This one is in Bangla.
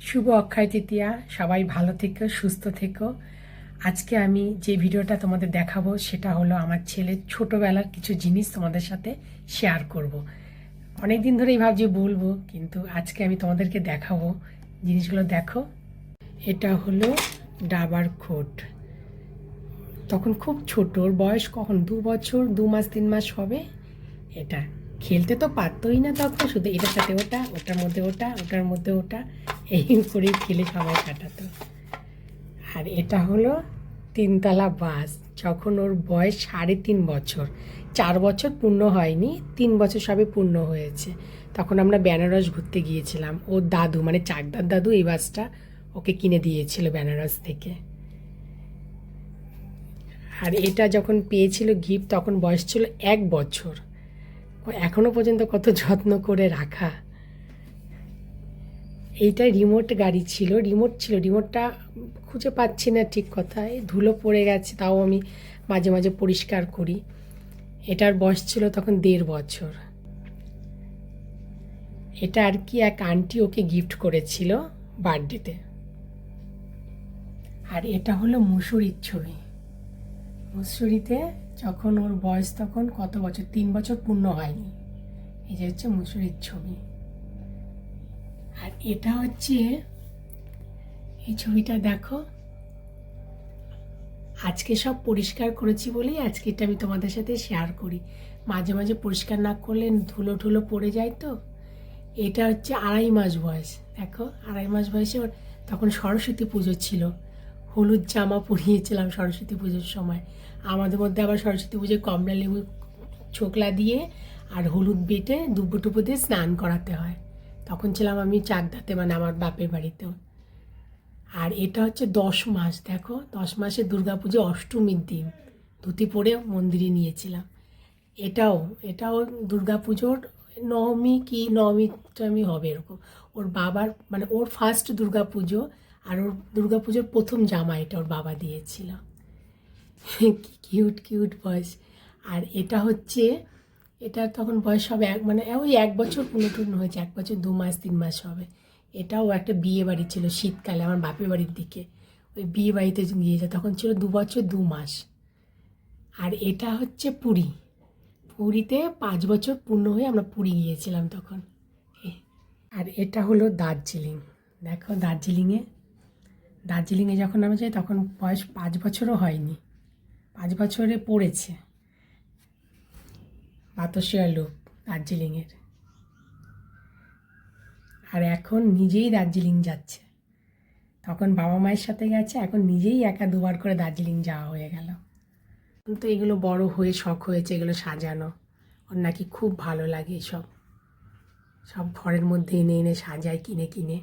শুভ অক্ষয় তৃতীয়া। সবাই ভালো থেকো, সুস্থ থেকো। আজকে আমি যে ভিডিওটা তোমাদের দেখাবো সেটা হলো আমার ছেলের ছোটবেলার কিছু জিনিস তোমাদের সাথে শেয়ার করব। অনেক দিন ধরেই ভাবছি বলবো, কিন্তু আজকে আমি তোমাদেরকে দেখাবো। জিনিসগুলো দেখো। এটা হলো ডাবার খোট। তখন খুব ছোট, ওর বয়স কখন 2 বছর 2 মাস 3 মাস হবে। এটা খেলতে তো পারতোই না তখন, শুধু এটার সাথে ওটা, ওটার মধ্যে ওটা, ওটার মধ্যে ওটা, এই করেই খেলে সময় কাটাতো। আর এটা হলো 3তলা বাস। যখন ওর বয়স 3.5 বছর, 4 বছর পূর্ণ হয়নি, 3 বছর সবে পূর্ণ হয়েছে, তখন আমরা বেনারস ঘুরতে গিয়েছিলাম। ওর দাদু মানে চাকদার দাদু এই বাসটা ওকে কিনে দিয়েছিল বেনারস থেকে। আর এটা যখন পেয়েছিল গিফট তখন বয়স ছিল 1 বছর। ও এখনো পর্যন্ত কত যত্ন করে রাখা। এইটা রিমোট গাড়ি ছিল, রিমোটটা খুঁজে পাচ্ছি না ঠিক কথায়, ধুলো পড়ে গেছে, তাও আমি মাঝে মাঝে পরিষ্কার করি। এটার বয়স ছিল তখন 1.5 বছর। এটা আর কি এক আন্টি ওকে গিফট করেছিল বার্থডেতে। আর এটা হলো মুসুরির ছবি। মুসুরিতে যখন ওর বয়স তখন কত বছর, 3 বছর পূর্ণ হয়নি। এই যে হচ্ছে মুসুরির ছবি। আর এটা হচ্ছে, এই ছবিটা দেখো, আজকে সব পরিষ্কার করেছি বলেই আজকে এটা আমি তোমাদের সাথে শেয়ার করি। মাঝে মাঝে পরিষ্কার না করলে ধুলো ঠুলো পড়ে যায় তো। এটা হচ্ছে 2.5 মাস বয়স। দেখো 2.5 মাস বয়সে ওর তখন সরস্বতী পুজো ছিল। হলুদ জামা পরিয়েছিলাম সরস্বতী পুজোর সময়। আমাদের মধ্যে আবার সরস্বতী পুজোয় কমলা লেবু ছোকলা দিয়ে আর হলুদ বেটে দুব্বো টুব্বো দিয়ে স্নান করাতে হয়। তখন ছিলাম আমি চাকদাতে, মানে আমার বাপের বাড়িতেও। আর এটা হচ্ছে 10 মাস। দেখো 10 মাসে দুর্গাপুজো অষ্টমীর দিন ধুতি পরে মন্দিরে নিয়েছিলাম। এটাও দুর্গাপুজোর নবমী কি নবমী টবমী হবে এরকম। ওর বাবার মানে ওর ফার্স্ট দুর্গাপুজো, আর ওর দুর্গাপুজোর প্রথম জামা এটা ওর বাবা দিয়েছিল। কি কিউট কিউট বয়স। আর এটা হচ্ছে, এটা তখন বয়স হবে মানে ওই 1 বছর পূর্ণ হয়েছে, 1 বছর 2 মাস 3 মাস হবে। এটাও একটা বিয়ে বাড়ি ছিল শীতকালে আমার বাপের বাড়ির দিকে। ওই বিয়ে বাড়িতে গিয়েছে, তখন ছিল 2 বছর 2 মাস। আর এটা হচ্ছে পুরীতে 5 বছর পূর্ণ হয়ে আমরা পুরী গিয়েছিলাম তখন। আর এটা হলো দার্জিলিং। দেখো দার্জিলিংয়ে যখন আমরা যাই তখন বয়স 5 বছরও হয়নি, 5 বছরে পড়েছে। বাতসিয়া লোক দার্জিলিংয়ের। আর এখন নিজেই দার্জিলিং যাচ্ছে। তখন বাবা মায়ের সাথে গেছে, এখন নিজেই একা 2বার করে দার্জিলিং যাওয়া হয়ে গেল। তো এগুলো বড় হয়ে শখ হয়েছে এগুলো সাজানো। ওর নাকি খুব ভালো লাগে সব ঘরের মধ্যে এনে এনে সাজায় কিনে কিনে।